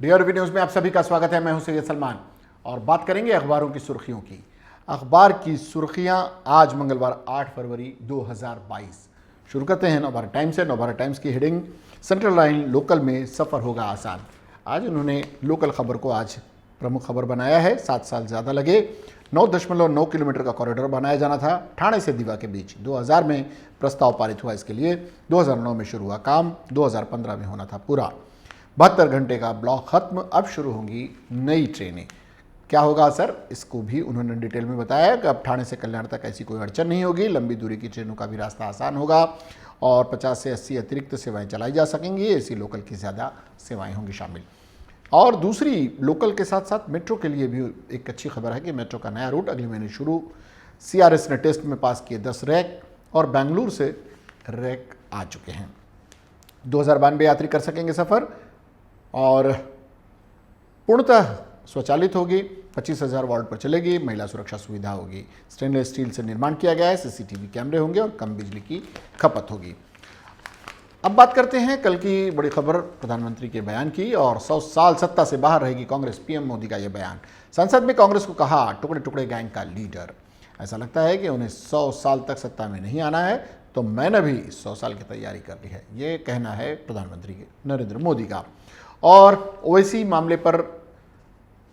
DRV news में आप सभी का स्वागत है। मैं हूं सैयद सलमान और बात करेंगे अखबारों की सुर्खियों की। अखबार की सुर्खियां आज मंगलवार 8 फरवरी 2022। शुरू करते हैं नवभारत टाइम्स से। नवभारत टाइम्स की हेडिंग, सेंट्रल लाइन लोकल में सफ़र होगा आसान। आज उन्होंने लोकल खबर को आज प्रमुख खबर बनाया है। 7 साल ज़्यादा लगे, 9.9 किलोमीटर का कॉरिडोर बनाया जाना था ठाणे से दीवा के बीच। 2000 में प्रस्ताव पारित हुआ इसके लिए, 2009 में शुरू हुआ काम, 2015 में होना था पूरा। 72 घंटे का ब्लॉक खत्म, अब शुरू होंगी नई ट्रेनें। क्या होगा सर, इसको भी उन्होंने डिटेल में बताया कि अब ठाणे से कल्याण तक ऐसी कोई अड़चन नहीं होगी। लंबी दूरी की ट्रेनों का भी रास्ता आसान होगा और 50 से 80 अतिरिक्त सेवाएं चलाई जा सकेंगी। एसी लोकल की ज़्यादा सेवाएं होंगी शामिल। और दूसरी, लोकल के साथ साथ मेट्रो के लिए भी एक अच्छी खबर है कि मेट्रो का नया रूट अगले महीने शुरू। सीआरएस ने टेस्ट में पास किए 10 रैक और बेंगलुरु से रैक आ चुके हैं। 2092 यात्री कर सकेंगे सफ़र और पूर्णतः स्वचालित होगी। 25,000 वाट पर चलेगी। महिला सुरक्षा सुविधा होगी। स्टेनलेस स्टील से निर्माण किया गया है। सीसीटीवी कैमरे होंगे और कम बिजली की खपत होगी। अब बात करते हैं कल की बड़ी खबर, प्रधानमंत्री के बयान की। और 100 साल सत्ता से बाहर रहेगी कांग्रेस, पीएम मोदी का यह बयान। संसद में कांग्रेस को कहा टुकड़े टुकड़े गैंग का लीडर। ऐसा लगता है कि उन्हें 100 साल तक सत्ता में नहीं आना है, तो मैंने भी 100 साल की तैयारी कर ली है, ये कहना है प्रधानमंत्री नरेंद्र मोदी का। और ओवैसी मामले पर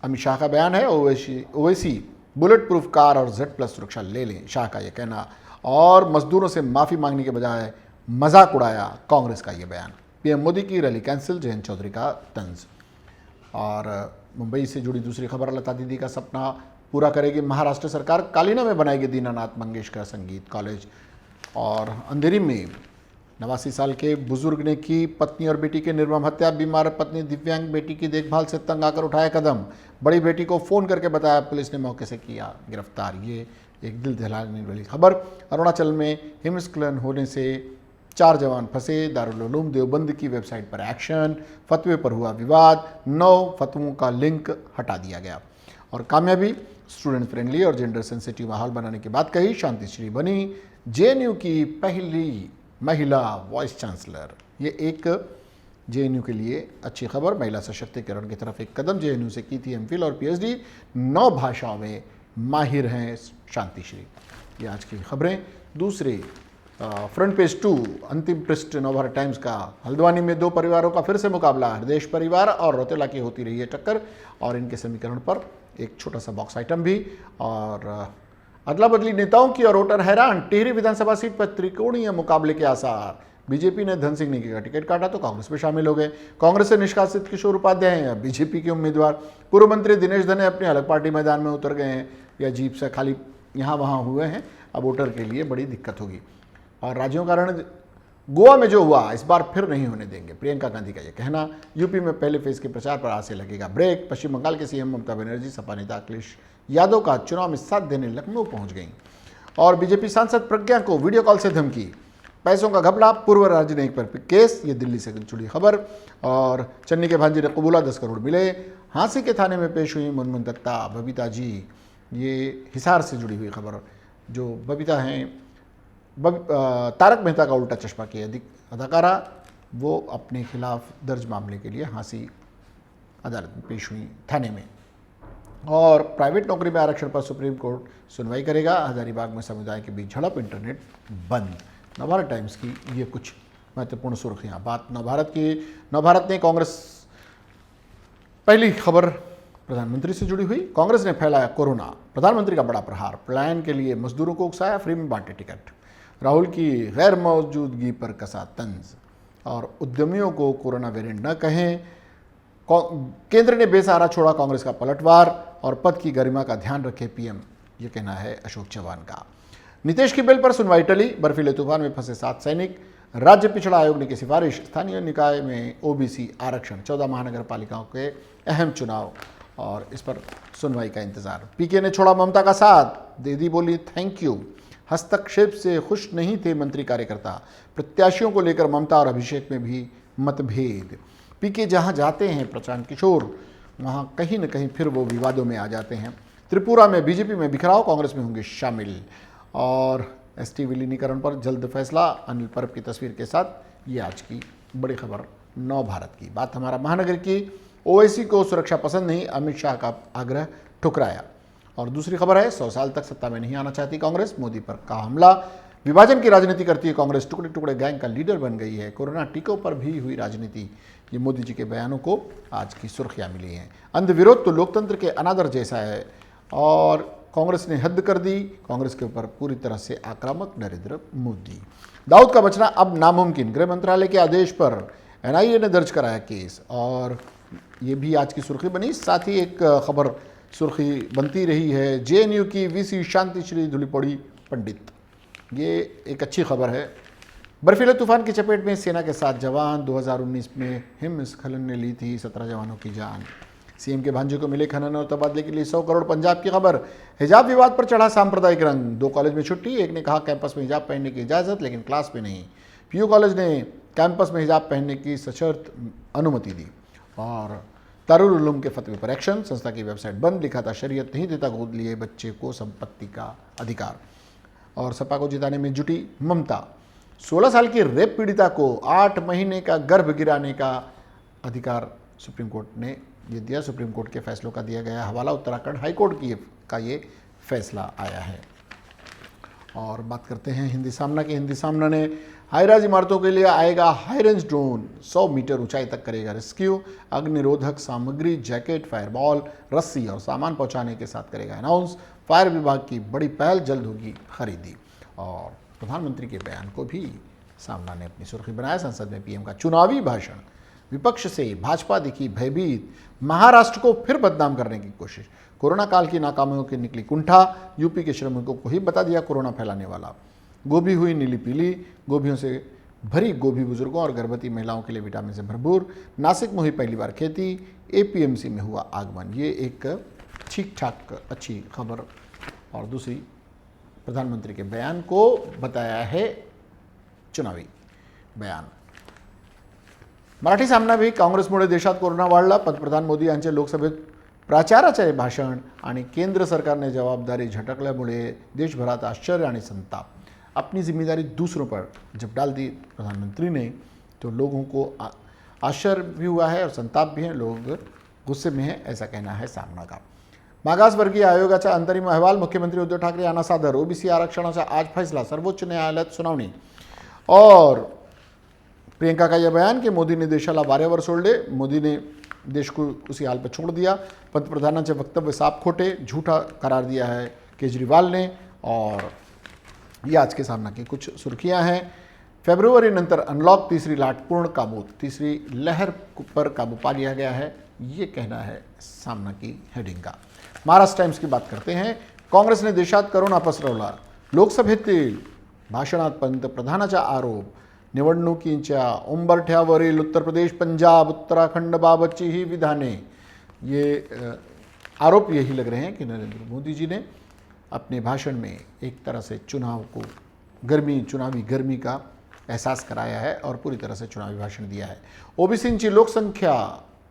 अमित शाह का बयान है। ओवैसी बुलेट प्रूफ कार और Z+ सुरक्षा ले लें, शाह का यह कहना। और मजदूरों से माफ़ी मांगने के बजाय मजाक उड़ाया कांग्रेस का यह बयान। पीएम मोदी की रैली कैंसिल, जयंत चौधरी का तंज। और मुंबई से जुड़ी दूसरी खबर, लता दीदी का सपना पूरा करेगी महाराष्ट्र सरकार, कालीना में बनाएगी दीनानाथ मंगेशकर संगीत कॉलेज। और अंधेरी में 89 साल के बुजुर्ग ने की पत्नी और बेटी के निर्मम हत्या। बीमार पत्नी दिव्यांग बेटी की देखभाल से तंग आकर उठाया कदम। बड़ी बेटी को फ़ोन करके बताया, पुलिस ने मौके से किया गिरफ्तार। ये एक दिल दहलाने वाली खबर। अरुणाचल में हिमस्खलन होने से 4 जवान फंसे। दारुल उलूम देवबंद की वेबसाइट पर एक्शन। फतवे पर हुआ विवाद, 9 फतवों का लिंक हटा दिया गया। और कामयाबी, स्टूडेंट फ्रेंडली और जेंडर सेंसिटिव माहौल बनाने की बात कही। शांतिश्री बनी जेएनयू की पहली महिला वाइस चांसलर। ये एक जेएनयू के लिए अच्छी खबर, महिला सशक्तिकरण की तरफ एक कदम। जेएनयू से की थी एमफिल और पीएचडी, 9 भाषाओं में माहिर हैं शांतिश्री। ये आज की खबरें। दूसरे फ्रंट पेज 2, अंतिम पृष्ठ नवभारत टाइम्स का। हल्द्वानी में 2 परिवारों का फिर से मुकाबला। हरदेश परिवार और रौतेला की होती रही है टक्कर और इनके समीकरण पर एक छोटा सा बॉक्स आइटम भी। और अदला बदली नेताओं की और वोटर हैरान। टिहरी विधानसभा सीट पर त्रिकोणीय मुकाबले के आसार। बीजेपी ने धन सिंह नेगी का टिकट काटा तो कांग्रेस में शामिल हो गए। कांग्रेस से निष्कासित किशोर उपाध्याय हैं बीजेपी के उम्मीदवार। पूर्व मंत्री दिनेश धने अपनी अलग पार्टी मैदान में उतर गए हैं या जीप से खाली यहाँ वहाँ हुए हैं। अब वोटर के लिए बड़ी दिक्कत होगी। और राज्यों का रण, गोवा में जो हुआ इस बार फिर नहीं होने देंगे, प्रियंका गांधी का यह कहना। यूपी में पहले फेज के प्रचार पर आज से लगेगा ब्रेक। पश्चिम बंगाल के सीएम ममता बनर्जी सपा नेता अखिलेश यादव का चुनाव में साथ देने लखनऊ पहुंच गई। और बीजेपी सांसद प्रज्ञा को वीडियो कॉल से धमकी। पैसों का घपला, पूर्व राजनयिक पर केस। ये दिल्ली से जुड़ी खबर। और चन्नी के भांजी ने कबूला 10 करोड़ मिले। हांसी के थाने में पेश हुई मुनमुन दत्ता, बबीता जी। ये हिसार से जुड़ी हुई खबर। जो बबीता हैं तारक मेहता का उल्टा चश्मा की अदाकारा, वो अपने खिलाफ दर्ज मामले के लिए हांसी अदालत में पेश हुई थाने में। और प्राइवेट नौकरी में आरक्षण पर सुप्रीम कोर्ट सुनवाई करेगा। हजारीबाग में समुदाय के बीच झड़प, इंटरनेट बंद। नवभारत टाइम्स की ये कुछ महत्वपूर्ण सुर्खियां। बात नवभारत की। नवभारत ने कांग्रेस, पहली खबर प्रधानमंत्री से जुड़ी हुई। कांग्रेस ने फैलाया कोरोना, प्रधानमंत्री का बड़ा प्रहार। प्लान के लिए मजदूरों को उकसाया, फ्री में बांटे टिकट। राहुल की गैर मौजूदगी पर कसा तंज। और उद्यमियों को कोरोना वेरिएंट न कहें। केंद्र ने बेसहारा छोड़ा कांग्रेस का पलटवार। और पद की गरिमा का ध्यान रखे पीएम, ये कहना है अशोक चौहान का। नीतीश की बिल पर सुनवाई टली। बर्फीले तूफान में फंसे 7 सैनिक। राज्य पिछड़ा आयोग ने की सिफारिश। स्थानीय निकाय में ओबीसी आरक्षण। 14 महानगर पालिकाओं के अहम चुनाव और इस पर सुनवाई का इंतजार। पीके ने छोड़ा ममता का साथ। दीदी बोली थैंक यू। हस्तक्षेप से खुश नहीं थे मंत्री कार्यकर्ता। प्रत्याशियों को लेकर ममता और अभिषेक में भी मतभेद। पीके जहां जाते हैं प्रशांत किशोर, वहां कहीं न कहीं फिर वो विवादों में आ जाते हैं। त्रिपुरा में बीजेपी में बिखराव, कांग्रेस में होंगे शामिल। और एसटी विलीनीकरण पर जल्द फैसला, अनिल परब की तस्वीर के साथ। ये आज की बड़ी खबर नव भारत की। बात हमारा महानगर की। ओवैसी को सुरक्षा पसंद नहीं, अमित शाह का आग्रह ठुकराया। और दूसरी खबर है 100 साल तक सत्ता में नहीं आना चाहती कांग्रेस, मोदी पर का हमला। विभाजन की राजनीति करती है कांग्रेस, टुकड़े टुकड़े गैंग का लीडर बन गई है। कोरोना टीकों पर भी हुई राजनीति, ये मोदी जी के बयानों को आज की सुर्खियां मिली हैं। अंध विरोध तो लोकतंत्र के अनादर जैसा है और कांग्रेस ने हद कर दी, कांग्रेस के ऊपर पूरी तरह से आक्रामक नरेंद्र मोदी। दाऊद का बचना अब नामुमकिन, गृह मंत्रालय के आदेश पर एनआईए ने दर्ज कराया केस, और ये भी आज की सुर्खी बनी। साथ ही एक खबर सुर्खी बनती रही है, जेएनयू की वीसी शांति श्री धुलीपड़ी पंडित, ये एक अच्छी खबर है। बर्फीले तूफान की चपेट में सेना के 7 जवान, 2019 में हिमस्खलन ने ली थी 17 जवानों की जान। सीएम के भांजे को मिले खनन और तबादले के लिए 100 करोड़। पंजाब की खबर, हिजाब विवाद पर चढ़ा सांप्रदायिक रंग, 2 कॉलेज में छुट्टी, एक ने कहा कैंपस में हिजाब पहनने की इजाज़त लेकिन क्लास में नहीं। पीयू कॉलेज ने कैंपस में हिजाब पहनने की सशर्त अनुमति दी। और दारुल उलूम के फतवे पर एक्शन, संस्था की वेबसाइट बंद, लिखा था शरीयत नहीं देता गोद लिए बच्चे को संपत्ति का अधिकार। और सपा को जिताने में जुटी ममता, 16 साल की रेप पीड़िता को 8 महीने का गर्भ गिराने का अधिकार सुप्रीम कोर्ट ने ये दिया। सुप्रीम कोर्ट के फैसलों का दिया गया हवाला, उत्तराखंड हाई कोर्ट का ये फैसला आया है। और बात करते हैं हिंदी सामना की। हिंदी सामना ने हाईराइज इमारतों के लिए आएगा हाई रेंज ड्रोन, 100 मीटर ऊंचाई तक करेगा रेस्क्यू, अग्निरोधक सामग्री, जैकेट, फायरबॉल, रस्सी और सामान पहुंचाने के साथ करेगा अनाउंस। फायर विभाग की बड़ी पहल, जल्द होगी खरीदी। और प्रधानमंत्री के बयान को भी सामना ने अपनी सुर्खी बनाया। संसद में पीएम का चुनावी भाषण, विपक्ष से भाजपा दिखी भयभीत, महाराष्ट्र को फिर बदनाम करने की कोशिश, कोरोना काल की नाकामियों की निकली कुंठा, यूपी के श्रमिकों को ही बता दिया कोरोना फैलाने वाला। गोभी हुई नीली पीली, गोभियों से भरी गोभी बुजुर्गों और गर्भवती महिलाओं के लिए विटामिन से भरपूर। नासिक में हुई पहली बार खेती, एपीएमसी में हुआ आगमन, ये एक ठीक ठाक अच्छी खबर। और दूसरी, प्रधानमंत्री के बयान को बताया है चुनावी बयान। मराठी सामना भी, काँग्रेसमुळे देशात कोरोना वाढला, पंतप्रधान मोदी यांचे लोकसभेत प्राचाराचे भाषण आणि केंद्र सरकारने जवाबदारी झटकल्यामुळे देशभरात आश्चर्य आणि संताप। अपनी जिम्मेदारी दूसरों पर जब डाल दी प्रधानमंत्री ने तो लोगों को आश्चर्य भी हुआ है और संताप भी है, लोग गुस्से में हैं, ऐसा कहना है सामना का। मागासवर्गीय आयोगाचा अंतरिम अहवाल, मुख्यमंत्री उद्धव ठाकरे यांना सादर। ओबीसी आरक्षणाचा आज फैसला, सर्वोच्च न्यायालयात सुनावणी। और प्रियंका का यह बयान कि मोदी ने देशाला वाऱ्यावर सोडले, मोदी ने देश को उसी हाल पर छोड़ दिया। पंतप्रधानांचे वक्तव्य साफ खोटे, झूठा करार दिया है केजरीवाल ने। और ये आज के सामना की कुछ सुर्खियां हैं। फेब्रुवारी नंतर अनलॉक, तीसरी लाट पूर्ण काबूत, तीसरी लहर पर काबू पा लिया गया है, ये कहना है सामना की हेडिंग का। महाराष्ट्र टाइम्स की बात करते हैं। काँग्रेसने देशात करोना पसरवला, लोकसभेतील भाषणात पंतप्रधानाचा आरोप, निवडणुकींच्या उंबरठ्यावरील उत्तर प्रदेश, पंजाब, उत्तराखंड बाबतची ही विधाने, ये आरोप यही लग रहे हैं कि नरेंद्र मोदी जी ने अपने भाषण में एक तरह से चुनाव को चुनावी गर्मी का एहसास कराया है और पूरी तरह से चुनावी भाषण दिया है। ओबीसींची लोकसंख्या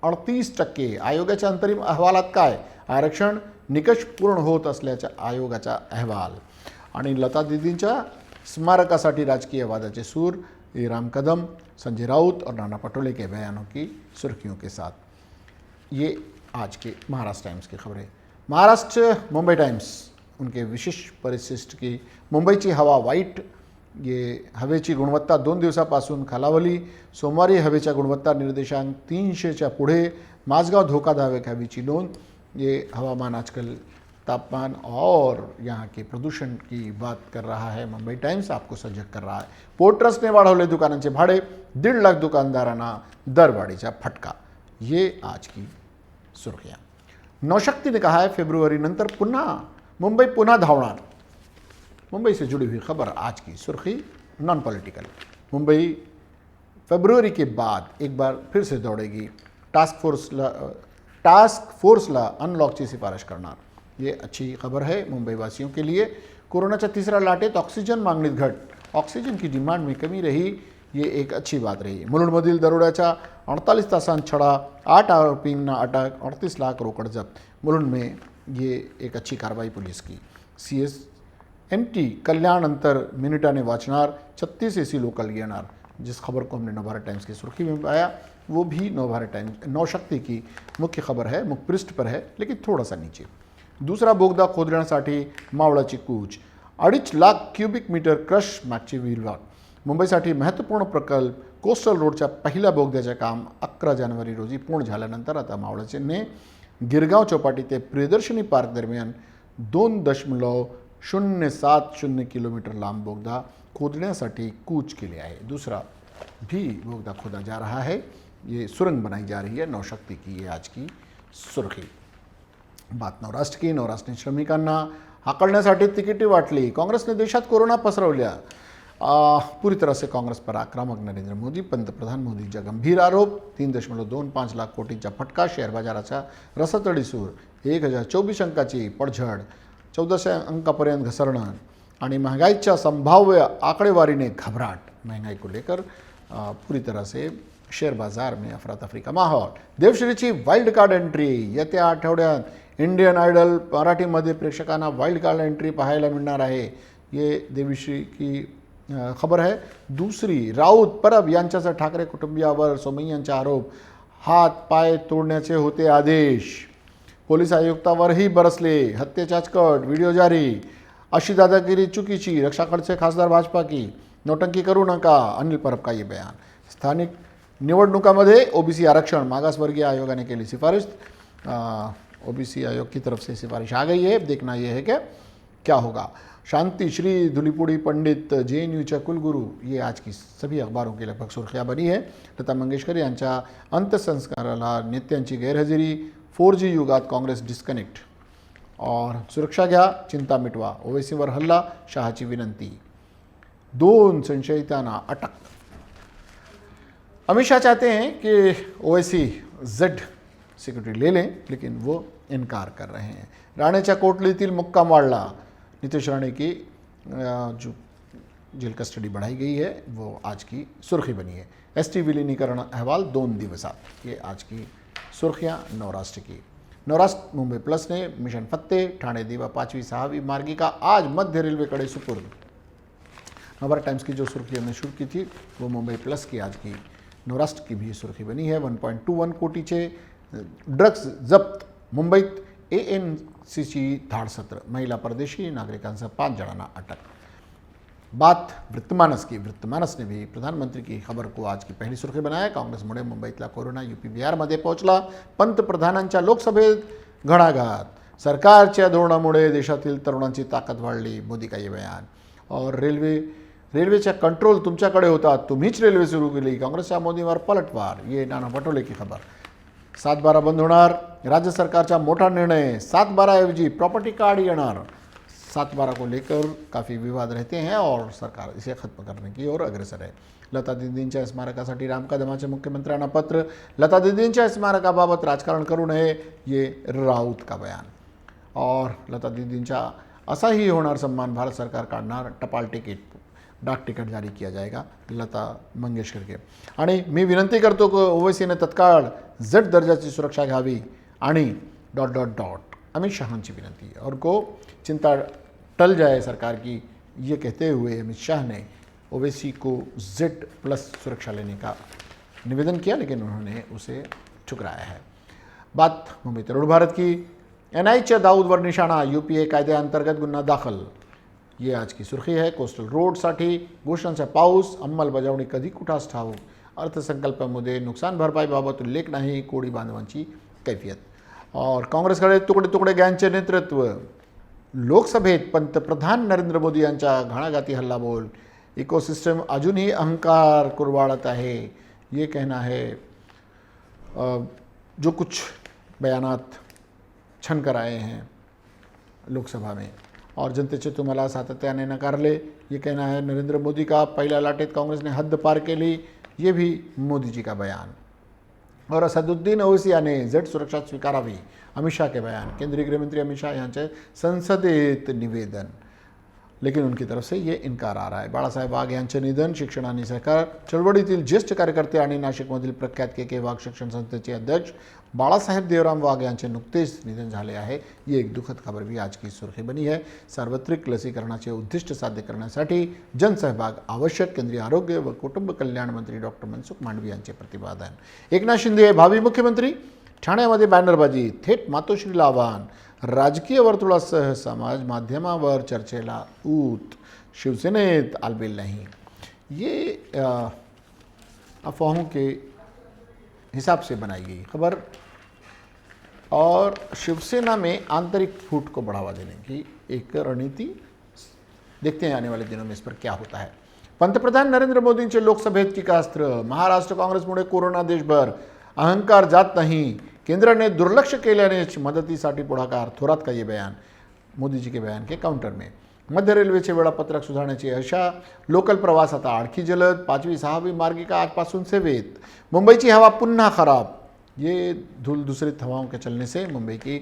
38%, आयोगाच्या अंतरिम अहवालात काय, आरक्षण निकष पूर्ण होत असल्याचा आयोगाचा अहवाल। आणि लता दीदींच्या स्मारकासाठी राजकीय वादाचे सूर, राम कदम, संजय राउत और नाना पटोले के बयानों की सुर्खियों के साथ ये आज के महाराष्ट्र टाइम्स की खबरें। महाराष्ट्र मुंबई टाइम्स, उनके विशेष परिशिष्ट की मुंबईची हवा वाईट, ये हवेची गुणवत्ता 2 दिवसापासून खालावली, सोमवारी हवेच्या गुणवत्ता निर्देशांक 300च्या पुढे, माझगाव धोकादायक हवेची नोंद। ये हवामान आजकल तापमान और यहाँ के प्रदूषण की बात कर रहा है। मुंबई टाइम्स आपको सजग कर रहा है। पोर्ट ट्रस्टने वाढवले दुकानांचे भाडे, 1.5 लाख दुकानदारांना दरवाढीचा फटका, ये आज की सुर्खियाँ। नौशक्ति ने कहा है फेब्रुवरी नंतर मुंबई पुनः धावणार। मुंबई से जुड़ी हुई खबर आज की सुर्खी, नॉन पॉलिटिकल। मुंबई फरवरी के बाद एक बार फिर से दौड़ेगी, टास्क फोर्सला अनलॉकची शिफारस करणार, ये अच्छी खबर है मुंबई वासियों के लिए। कोरोनाच्या तिसऱ्या लाटेत ऑक्सिजन मागणीत घट, ऑक्सिजन की डिमांड में कमी रही, ये एक अच्छी बात रही। मुलुंडमधील दरोड्याच्या 48 तासांत छडा, 8 आरोपींना अटक, 38 लाख रोकड जप्त। मुलुंड में ये एक अच्छी कार्रवाई पुलिस की। CSMT कल्याण अंतर मिनिटाने वाचणार, 36 AC लोकल येणार, जिस खबर को हमने नवभारत टाइम्स की सुर्खी में पाया। वो भी नवभारत टाइम्स नवशक्ती की मुख्य खबर है, मुखपृष्ठ पर है, लेकिन थोडासा नीचे. दुसरा बोगदा खोदण्यासाठी मावळाची कूच. 2.5 लाख क्युबिक मीटर क्रश मागची विल्हेवाट. मुंबईसाठी महत्त्वपूर्ण प्रकल्प कोस्टल रोडच्या पहिल्या बोगद्याचे काम 11 जानेवारी रोजी पूर्ण झाल्यानंतर आता मावळाचे गिरगाव चौपाटी ते प्रियदर्शनी पार्क दरम्यान 2.070 किलोमीटर लांब बोगदा खोदण्यासाठी कूच केली आहे. दूसरा भी बोगदा खोदा जा रहा है. ये सुरंग बनाई जा रही है. नवशक्ति की ये आज की सुर्खी. बात नवराष्ट्र की. नवराष्ट्रने श्रमिकांना हाकलण्यासाठी तिकिटे वाटली. काँग्रेसने देशात कोरोना पसरवल्या. पूरी तरह से कांग्रेस पर आक्रामक नरेंद्र मोदी. पंतप्रधान मोदींचा गंभीर आरोप. 3.25 लाख कोटींचा फटका. शेअर बाजाराचा रसातडी सूर. 1024 अंकाची पडझड. 1400 अंकापर्यंत घसरणं आणि महंगाईच्या संभाव्य आकडेवारीने घबराहट. महंगाई को लेकर पूरी तरह से शेअर बाजार में अफरा तफरी का माहौल. देवश्रीची वाइल्ड कार्ड एंट्री. येत्या आठवड्यात इंडियन आयडल मराठीमध्ये प्रेक्षकांना वाइल्ड कार्ड एंट्री पाहायला मिळणार आहे. ये देवश्री की खबर है. दूसरी राऊत परब यांच्यासह ठाकरे कुटुंबियावर सोमय्यांचा आरोप. हात पाय तोडण्याचे होते आदेश. पोलीस आयुक्तावरही बरसले. हत्येचा कट. व्हिडिओ जारी. अशी दादागिरी चुकीची. रक्षा खडसे खासदार भाजपा की. नोटंकी करू नका. अनिल परब का ये बयान. स्थानिक निवडणुकांमध्ये ओबीसी आरक्षण. मागासवर्गीय आयोगाने केली सिफारिश. ओबीसी आयोग की तरफ से सिफारिश आ गई है. देखना ये है कि क्या होगा. शांति श्री धुलीपुड़ी पंडित जेएनयूच्या कुलगुरू. ये आज की सभी अखबारों की लगभग सुर्खियां बनी है. लता मंगेशकर यांच्या अंत्यसंस्काराला नेत्यांची गैरहजेरी. 4G युगात काँग्रेस डिस्कनेक्ट. और सुरक्षा घ्या, चिंता मिटवा. ओवैसीवर हल्ला. शहाची विनंती. 2 संशयितांना अटक. अमित शाह चाहते हैं कि ओवैसी जेड सिक्युरिटी ले लें, लेकिन वो इनकार कर रहे हैं. राणेच्या कोटलीतील मुक्काम वाढला. नीतीश राणे की जो जेल कस्टडी बढ़ाई गई है वो आज की सुर्खी बनी है. ST विलीनीकरण अहवाल 2 दिवसात. ये आज की सुर्खियां नवराष्ट्र की. नवराष्ट्र मुंबई प्लस ने मिशन फत्ते. ठाणे दिवा 5वी 6वी मार्गिका आज मध्य रेलवेकडे सुपूर्द. नवभारत टाइम्स की जो सुर्खी हमने शुरू की थी वो मुंबई प्लस की आज की नवराष्ट्र की भी सुर्खी बनी है. 1.21 कोटीचे ड्रग्ज जप्त. मुंबईत ANCची धाडसत्र. महिला परदेशी नागरिकांसह 5 जणांना अटक. बात वृत्तमानस की. वृत्तमानस ने भी प्रधानमंत्री की खबर को आज की पहली सुर्खी बनाया. काँग्रेसमुळे मुंबईतला कोरोना UP बिहारमध्ये पोहोचला. पंतप्रधानांच्या लोकसभेत घणाघात. सरकारच्या धोरणामुळे देशातील तरुणांची ताकद वाढली. मोदी का ये बयान. और रेल्वेचा कंट्रोल तुमच्याकडे होता, तुम्हीच रेल्वे सुरू केली. काँग्रेसच्या मोदींवर पलटवार. ये नाना पटोले की खबर. 7/12 बंद होणार. राज्य सरकारचा मोठा निर्णय. 7/12 ऐवजी प्रॉपर्टी कार्ड येणार. 7/12 को लेकर काफ़ी विवाद रहते हैं और सरकार इसे खत्म करने की ओर अग्रसर है. लता दीदींच्या स्मारकासाठी राम कदमाचे मुख्यमंत्र्यांना पत्र. लता दीदींच्या स्मारकाबाबत राजकारण करू नये. ये राऊत का बयान. और लता दीदींचा असाही होणार सन्मान. भारत सरकार काढणार टपाल तिकीट. डाक तिकीट जारी किया जाएगा लता मंगेशकर के. आणि मी विनंती करतो की ओवैसीने तत्काळ Z दर्जाची सुरक्षा घ्यावी आणि ... अमित शाहांची विनंती. और को चिंता टल जाए सरकार की, ये कहते हुए अमित शाह ने ओवैसी को Z+ सुरक्षा लेने का निवेदन किया, लेकिन उन्होंने उसे ठुकराया है. बात मुंबई तरुण भारत की. NIच्या दाऊदवर निशाणा. UPA कायद्याअंतर्गत गुन्हा दाखल. ये आज की सुर्खी है. कोस्टल रोडसाठी घोषणांचा पाऊस. अंमलबजावणी कधी कुठास ठाऊक. अर्थसंकल्पामध्ये नुकसान भरपाईबाबत उल्लेख नाही. कोळी बांधवांची कैफियत. और काँग्रेसकडे तुकडे तुकडे गँगचे नेतृत्व. लोकसभेत पंतप्रधान नरेंद्र मोदी यांचा घणाघाती हल्लाबोल. इकोसिस्टम अजूनही अहंकार कुरवाळत आहे. ये कहना है. जो कुछ बयानात छन कर आए हैं लोकसभा में और जनतेचे तुम्हाला सातत्याने नकारले. ये कहना है नरेंद्र मोदी का. पहिल्या लाटेत काँग्रेसने हद्द पार केली. ये भी मोदी जी का बयान. और असदुद्दीन ओवैसी याने Z सुरक्षा स्वीकारावी. अमित शाह के बयान. केंद्रीय गृहमंत्री अमित शाह यांचे संसदेत निवेदन. लेकिन उनकी तरफ से ये इन्कार आ रहा आहे. बाळासाहेब वाघ यांचे निधन. शिक्षण आणि सहकार चळवळीतील ज्येष्ठ कार्यकर्ते आणि नाशिकमधील प्रख्यात के वाघ शिक्षण संस्थेचे अध्यक्ष बाळासाहेब देवराम वाघ यांचे नुकतेच निधन झाले आहे. ये एक दुखद खबर भी आज की सुर्खी बनी है. सार्वत्रिक लसीकरणाचे उद्दिष्ट साध्य करण्यासाठी जनसहभाग आवश्यक. केंद्रीय आरोग्य व कुटुंब कल्याण मंत्री डॉक्टर मनसुख मांडवी यांचे प्रतिपादन. एकनाथ शिंदे भावी मुख्यमंत्री. ठाण्यामध्ये बॅनरबाजी. थेट मातोश्रीला आवाहन. राजकीय वर्तुळासह समाज माध्यमावर चर्चेला ऊत. शिवसेनेत आलबेल नहीं. ये अफवाहों के हिसाब से बनाई गई खबर और शिवसेना में आंतरिक फूट को बढ़ावा देने की एक रणनीति. देखते हैं आने वाले दिनों में इस पर क्या होता है. पंतप्रधान नरेंद्र मोदींचे लोकसभेत टीकास्त्र. महाराष्ट्र काँग्रेसमुळे कोरोना देशभर. अहंकार जात नहीं. केंद्राने दुर्लक्ष केल्यानेच मदतीसाठी पुढाकार. थोरात का ये बयान मोदी जी के बयान के काउंटर में. मध्य रेल्वेचे वेळापत्रक सुधारण्याची आशा. लोकल प्रवास आता आणखी जलद. 5वी 6वी मार्गिका आजपासून सेवेत. मुंबईची हवा पुन्हा खराब. ये धूल दूसरित हवाओं के चलने से मुंबई की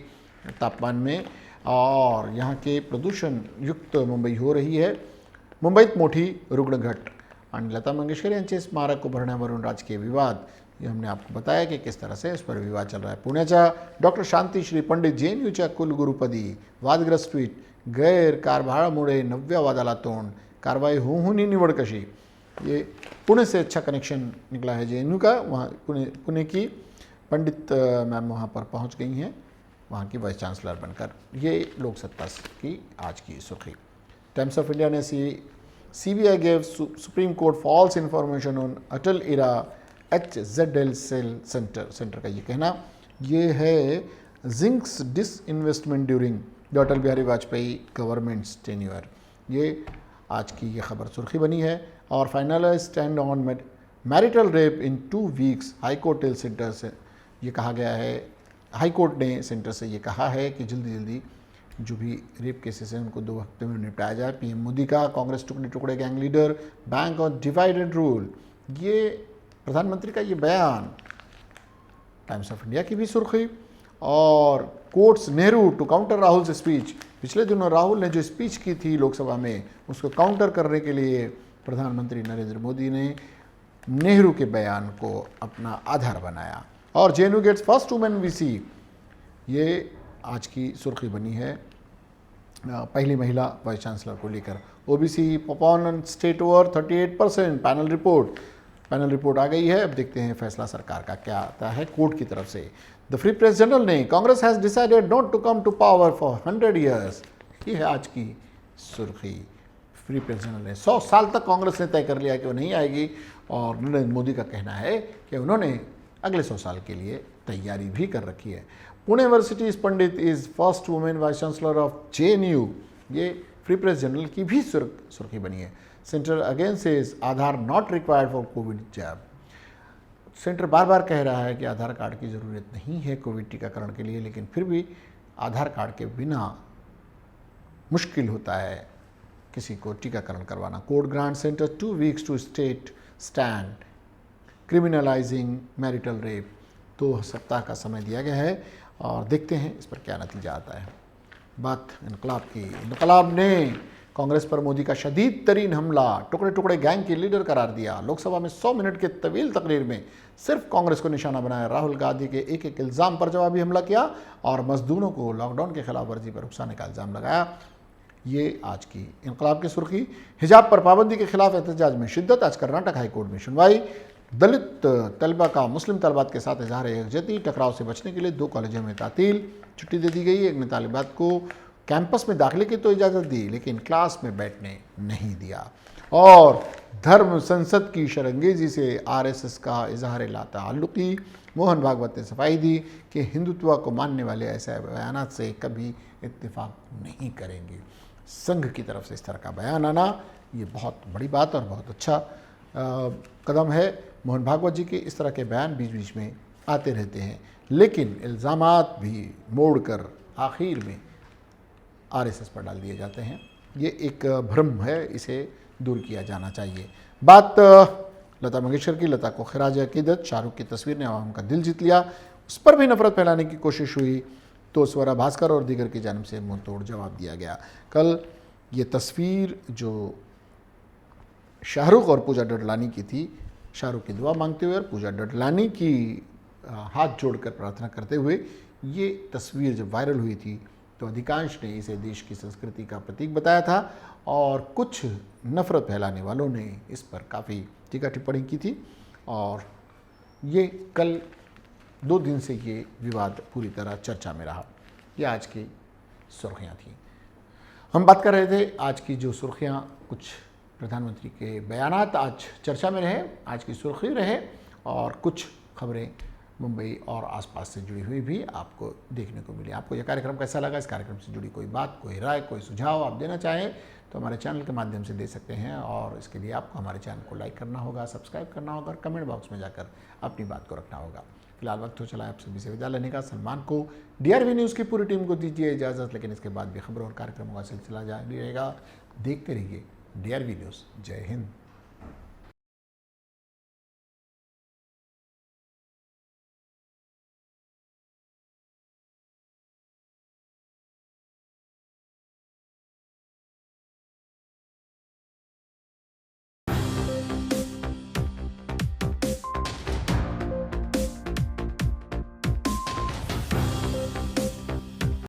तापमान में और यहाँ के प्रदूषण युक्त मुंबई हो रही है. मुंबईत मोठी रुग्णघट. आणि लता मंगेशकर यांचे स्मारक उभारण्यावरून राजकीय विवाद. ये हमने आपको बताया कि किस तरह से उस पर विवाद चल रहा है. पुण्याच्या डॉक्टर शांतीश्री पंडित JNUच्या कुलगुरुपदी. वादग्रस्त ट्विट. गैरकारभारामुळे 9व्या वादाला तोंड. कारवाई होऊनही निवड कशी. ये पुणे से अच्छा कनेक्शन निकला है JNU का. वहाँ पुणे की पंडित मैम वहाँ पर पहुँच गई हैं वहाँ की वाइस चांसलर बनकर. ये लोकसत्ता की आज की सुर्खी. टाइम्स ऑफ इंडिया ने CBI gave supreme court false information on Atal era HZL centre का ये कहना. ये है zinc's disinvestment during the Atal Bihari Vajpayee government's tenure. ये आज की ये खबर सुर्खी बनी है. और final stand on marital rape in 2 weeks. High court tell centre से ये कहा गया है. हाईकोर्ट ने सेंटर से ये कहा है कि जल्दी जल्दी जो भी रेप केसेस हैं उनको 2 हफ्ते में निपटाया जाए. PM मोदी का कांग्रेस टुकड़े टुकड़े गैंग लीडर. बैंक और डिवाइडेड रूल. ये प्रधानमंत्री का ये बयान. टाइम्स ऑफ इंडिया की भी सुर्खी. और quotes Nehru to counter Rahul से स्पीच. पिछले दिनों राहुल ने जो स्पीच की थी लोकसभा में उसको काउंटर करने के लिए प्रधानमंत्री नरेंद्र मोदी ने नेहरू के बयान को अपना आधार बनाया. और JNU gets first women VC. ये आज की सुर्खी बनी है. पहली महिला वाइस चांसलर को लेकर. OBC pawn state over 38%. Panel report आ गई है. अब देखते हैं फैसला सरकार का क्या आता है कोर्ट की तरफ से. द फ्री प्रेस जर्नल ने Congress has decided not to come to power for 100 years. ये है आज की सुर्खी. फ्री प्रेस जर्नल ने 100 साल तक कांग्रेस ने तय कर लिया कि वो नहीं आएगी. और नरेंद्र मोदी का कहना है कि उन्होंने अगले 100 साल के लिए तैयारी भी कर रखी है. Pune university's Pandit is first women vice chancellor of JNU. ये फ्री प्रेस जर्नल की भी सुर्खी बनी है. Centre again says Aadhaar not required for covid jab. Centre बार बार कह रहा है कि आधार कार्ड की ज़रूरत नहीं है कोविड टीकाकरण के लिए, लेकिन फिर भी आधार कार्ड के बिना मुश्किल होता है किसी को टीकाकरण करवाना. Court grant centre 2 weeks to state stand. Criminalising marital rape. 2 सप्ताह का समय दिया गया है और देखते हैं इस पर क्या नतीजा आता है. बात इनकलाब की. इनकलाब ने कांग्रेस पर मोदी का शदीद तरीन हमला. टुकड़े टुकड़े गैंग की लीडर करार दिया. लोकसभा में 100 मिनट के तवील तकरीर में सिर्फ कांग्रेस को निशाना बनाया. राहुल गांधी के एक एक इल्ज़ाम पर जवाबी हमला किया और मजदूरों को लॉकडाउन के खिलाफ वर्जी पर उकसाने का इल्ज़ाम लगाया. ये आज की इनकलाब की सुर्खी. हिजाब पर पाबंदी के खिलाफ एहतजाज में शिद्दत. आज कर्नाटक हाईकोर्ट में सुनवाई. दलित तलबा का मुस्लिम तलबात के साथ इजहार यकजहती. टकराव से बचने के लिए 2 कॉलेजों में तातील. छुट्टी दे दी गई. एक ने तालिबात को कैंपस में दाखिले की तो इजाज़त दी लेकिन क्लास में बैठने नहीं दिया. और धर्म संसद की शरंगेजी से RSS का इजहार लाताल्लुकी. मोहन भागवत ने सफाई दी कि हिंदुत्व को मानने वाले ऐसे बयान से कभी इत्तेफाक नहीं करेंगे. संघ की तरफ से इस तरह का बयान आना ये बहुत बड़ी बात और बहुत अच्छा कदम है. मोहन भागवत जी के इस तरह के बयान बीच बीच में आते रहते हैं, लेकिन इल्ज़ामात भी मोड़कर आखिर में RSS पर डाल दिए जाते हैं. ये एक भ्रम है, इसे दूर किया जाना चाहिए. बात लता मंगेशकर की. लता को खिराज अकीदत. शाहरुख की तस्वीर ने आवाम का दिल जीत लिया. उस पर भी नफरत फैलाने की कोशिश हुई तो स्वरा भास्कर और दीगर की जानिब से मुंह तोड़ जवाब दिया गया. कल ये तस्वीर जो शाहरुख और पूजा डडलानी की थी, शाहरुख की दुआ मांगते हुए और पूजा डडलानी की हाथ जोड़कर प्रार्थना करते हुए ये तस्वीर जब वायरल हुई थी तो अधिकांश ने इसे देश की संस्कृति का प्रतीक बताया था और कुछ नफरत फैलाने वालों ने इस पर काफ़ी टीका टिप्पणी की थी। और ये कल 2 दिन से ये विवाद पूरी तरह चर्चा में रहा। ये आज की सुर्खियाँ थी। हम बात कर रहे थे आज की जो सुर्खियाँ, कुछ प्रधानमंत्री के बयानात आज चर्चा में रहे, आज की सुर्खी रहे, और कुछ खबरें मुंबई और आसपास से जुड़ी हुई भी आपको देखने को मिली। आपको यह कार्यक्रम कैसा लगा? इस कार्यक्रम से जुड़ी कोई बात, कोई राय, कोई सुझाव आप देना चाहें तो हमारे चैनल के माध्यम से दे सकते हैं, और इसके लिए आपको हमारे चैनल को लाइक करना होगा, सब्सक्राइब करना होगा और कमेंट बॉक्स में जाकर अपनी बात को रखना होगा। फिलहाल वक्त हो चला है आप सभी से विदा लेने का। सलमान को, DRV न्यूज़ की पूरी टीम को दीजिए इजाज़त, लेकिन इसके बाद भी खबरों और कार्यक्रमों का सिलसिला जारी रहेगा। देखते रहिए DRV न्यूज़। जय हिंद।